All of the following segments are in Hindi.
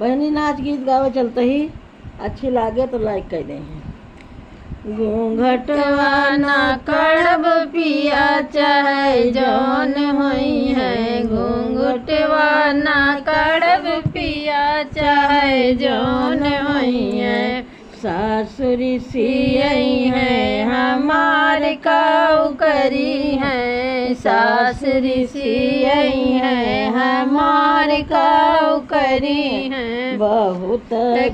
बहनी नाच गीत गावे चलते ही अच्छी लागे तो लाइक कर दें। घूंघटवा ना कड़ब पिया चाहे जौन होई है, घूंघटवा ना कड़ब पिया चाहे जौन होई है। सासुरी सियई है हमार काऊ करी है, सासुरी सियई है हमार काऊ करी है। बहुत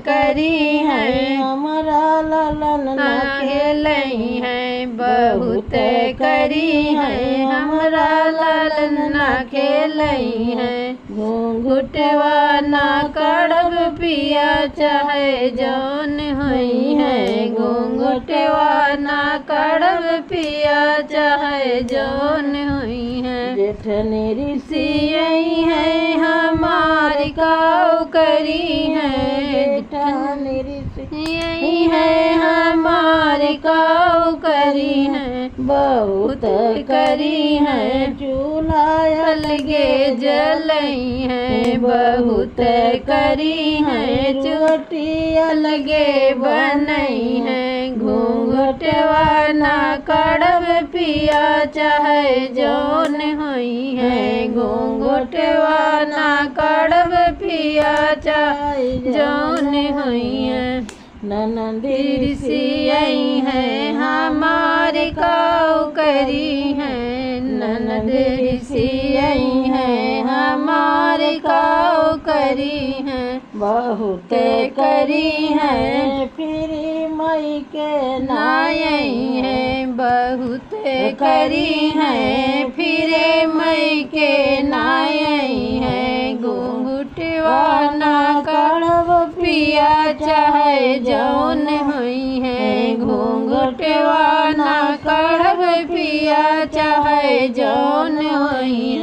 करी है हमारा लालन ना खेलई है, बहुत करी है हमारा लालन ना खेलई है। घूंघटवा ना कड़ब पिया चाहे जौन होई है, घूंघटवा ना कड़ब पिया चाहे जौन हुई है। जेठनेरी सियई है हमारी काऊ करी है, जेठनेरी सियई है हमारी काऊ करी है। बहुत करी है चूल्हा अलगे जलई है, बहुत करी है चोटी अलगे बनई है। घूंघटवा ना कड़ब पिया चाहे जौन होई है, घूंघटवा ना कड़ब पिया चाहे जौन होई है। ननदी सियई है हमारी काऊ करी है, ननदी सियई है हमारी काऊ करी है। बहुत करी है फिर मई के नायई है, बहुत करी है फिर मई के नायई है। घूंघटवा ना कड़ब पिया चाहे जौन हुई है, घूंघटवा ना कड़ब पिया चाहे जौन हुई